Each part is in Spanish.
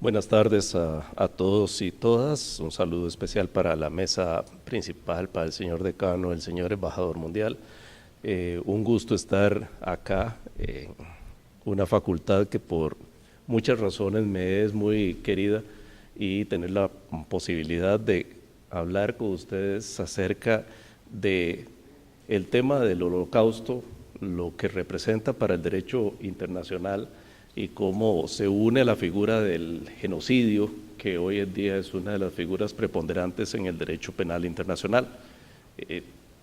Buenas tardes a todos y todas. Un saludo especial para la mesa principal, para el señor decano, el señor embajador mundial. Un gusto estar acá en una facultad que por muchas razones me es muy querida y tener la posibilidad de hablar con ustedes acerca de el tema del Holocausto, lo que representa para el derecho internacional y cómo se une a la figura del genocidio, que hoy en día es una de las figuras preponderantes en el derecho penal internacional.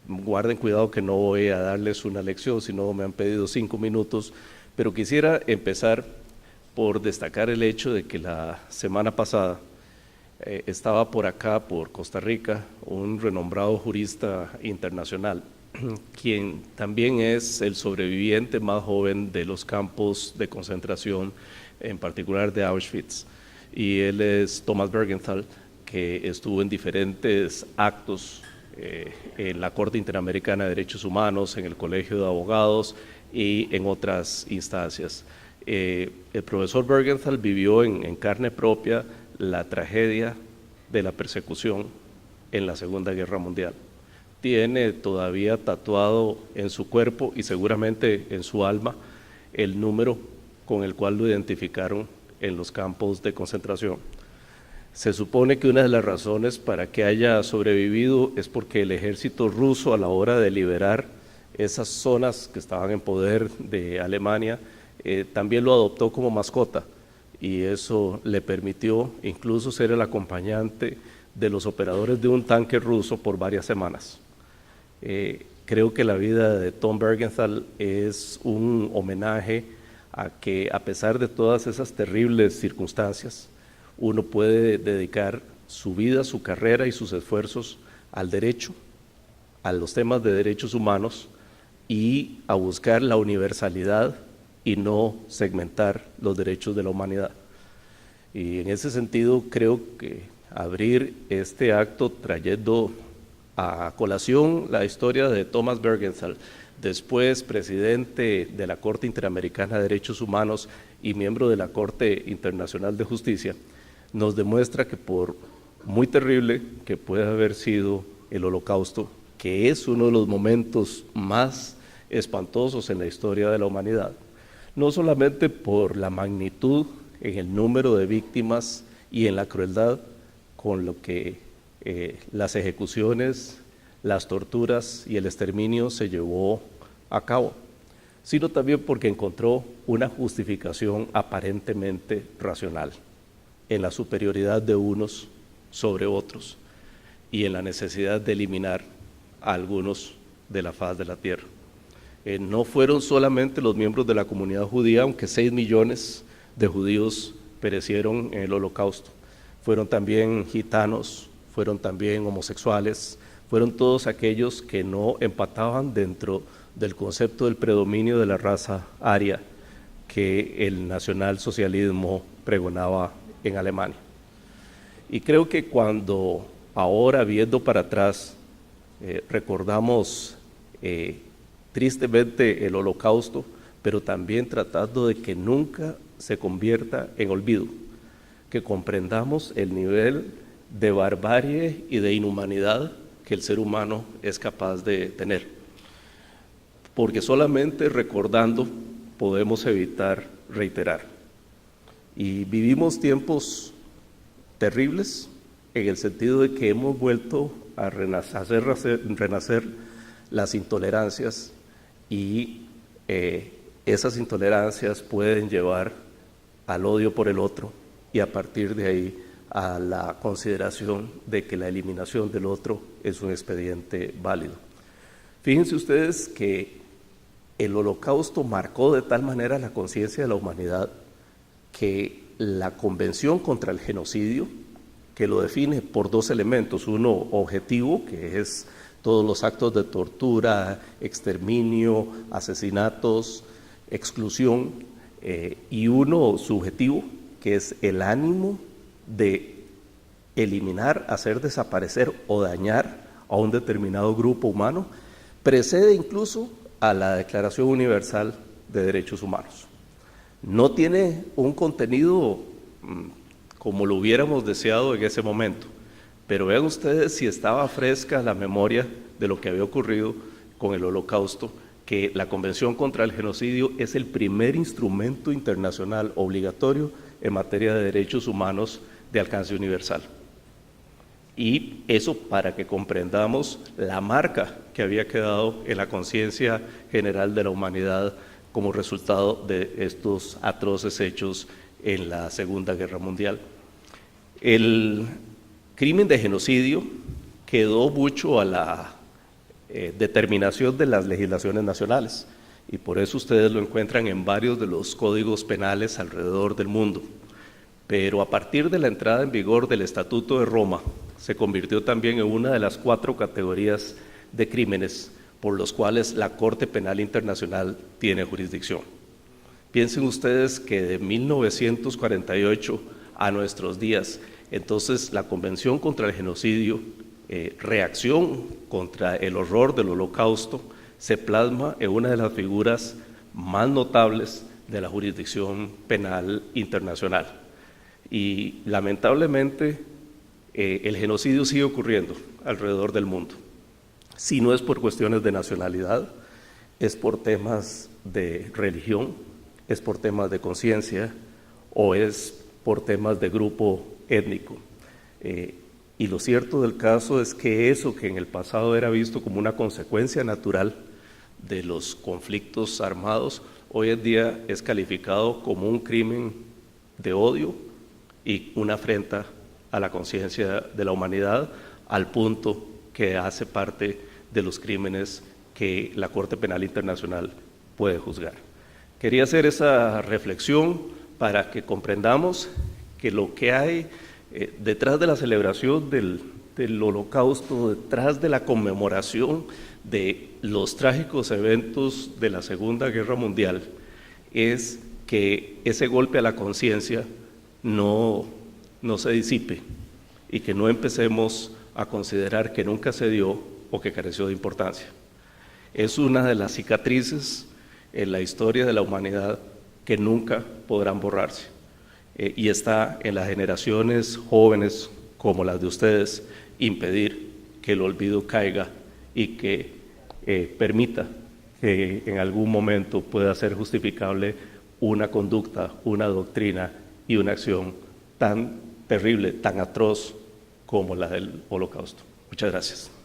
Guarden cuidado que no voy a darles una lección, sino me han pedido 5 minutos, pero quisiera empezar por destacar el hecho de que la semana pasada estaba por acá, por Costa Rica, un renombrado jurista internacional, quien también es el sobreviviente más joven de los campos de concentración, en particular de Auschwitz. Y él es Thomas Bergenthal, que estuvo en diferentes actos en la Corte Interamericana de Derechos Humanos, en el Colegio de Abogados y en otras instancias. El profesor Bergenthal vivió en carne propia la tragedia de la persecución en la Segunda Guerra Mundial. Tiene todavía tatuado en su cuerpo y seguramente en su alma el número con el cual lo identificaron en los campos de concentración. Se supone que una de las razones para que haya sobrevivido es porque el ejército ruso, a la hora de liberar esas zonas que estaban en poder de Alemania, también lo adoptó como mascota, y eso le permitió incluso ser el acompañante de los operadores de un tanque ruso por varias semanas. Creo que la vida de Tom Bergenthal es un homenaje a que, a pesar de todas esas terribles circunstancias, uno puede dedicar su vida, su carrera y sus esfuerzos al derecho, a los temas de derechos humanos y a buscar la universalidad y no segmentar los derechos de la humanidad. Y en ese sentido creo que abrir este acto trayendo a colación la historia de Thomas Bergenthal, después presidente de la Corte Interamericana de Derechos Humanos y miembro de la Corte Internacional de Justicia, nos demuestra que por muy terrible que pueda haber sido el Holocausto, que es uno de los momentos más espantosos en la historia de la humanidad, no solamente por la magnitud en el número de víctimas y en la crueldad con lo que las ejecuciones, las torturas y el exterminio se llevó a cabo, sino también porque encontró una justificación aparentemente racional en la superioridad de unos sobre otros y en la necesidad de eliminar a algunos de la faz de la tierra. No fueron solamente los miembros de la comunidad judía, aunque 6 millones de judíos perecieron en el Holocausto. Fueron también gitanos, fueron también homosexuales, fueron todos aquellos que no empataban dentro del concepto del predominio de la raza aria que el nacionalsocialismo pregonaba en Alemania. Y creo que cuando ahora, viendo para atrás, recordamos tristemente el Holocausto, pero también tratando de que nunca se convierta en olvido, que comprendamos el nivel de barbarie y de inhumanidad que el ser humano es capaz de tener, porque solamente recordando podemos evitar reiterar. Y vivimos tiempos terribles en el sentido de que hemos vuelto a renacer las intolerancias y esas intolerancias pueden llevar al odio por el otro y a partir de ahí a la consideración de que la eliminación del otro es un expediente válido. Fíjense ustedes que el Holocausto marcó de tal manera la conciencia de la humanidad que la Convención contra el Genocidio, que lo define por 2 elementos, uno objetivo, que es todos los actos de tortura, exterminio, asesinatos, exclusión, y uno subjetivo, que es el ánimo de eliminar, hacer desaparecer o dañar a un determinado grupo humano, precede incluso a la Declaración Universal de Derechos Humanos. No tiene un contenido como lo hubiéramos deseado en ese momento. Pero vean ustedes si estaba fresca la memoria de lo que había ocurrido con el Holocausto, que la Convención contra el Genocidio es el primer instrumento internacional obligatorio en materia de derechos humanos de alcance universal. Y eso para que comprendamos la marca que había quedado en la conciencia general de la humanidad como resultado de estos atroces hechos en la Segunda Guerra Mundial. El crimen de genocidio quedó mucho a la determinación de las legislaciones nacionales, y por eso ustedes lo encuentran en varios de los códigos penales alrededor del mundo. Pero a partir de la entrada en vigor del Estatuto de Roma, se convirtió también en una de las 4 categorías de crímenes por los cuales la Corte Penal Internacional tiene jurisdicción. Piensen ustedes que de 1948 a nuestros días, entonces la Convención contra el Genocidio, reacción contra el horror del Holocausto, se plasma en una de las figuras más notables de la jurisdicción penal internacional. Y lamentablemente el genocidio sigue ocurriendo alrededor del mundo. Si no es por cuestiones de nacionalidad, es por temas de religión, es por temas de conciencia o es por temas de grupo étnico. Y lo cierto del caso es que eso que en el pasado era visto como una consecuencia natural de los conflictos armados, hoy en día es calificado como un crimen de odio y una afrenta a la conciencia de la humanidad, al punto que hace parte de los crímenes que la Corte Penal Internacional puede juzgar. Quería hacer esa reflexión para que comprendamos que lo que hay detrás de la celebración del Holocausto, detrás de la conmemoración de los trágicos eventos de la Segunda Guerra Mundial, es que ese golpe a la conciencia no se disipe y que no empecemos a considerar que nunca se dio o que careció de importancia. Es una de las cicatrices en la historia de la humanidad que nunca podrán borrarse, y está en las generaciones jóvenes como las de ustedes impedir que el olvido caiga y que permita que en algún momento pueda ser justificable una conducta, una doctrina y una acción tan terrible, tan atroz como la del Holocausto. Muchas gracias.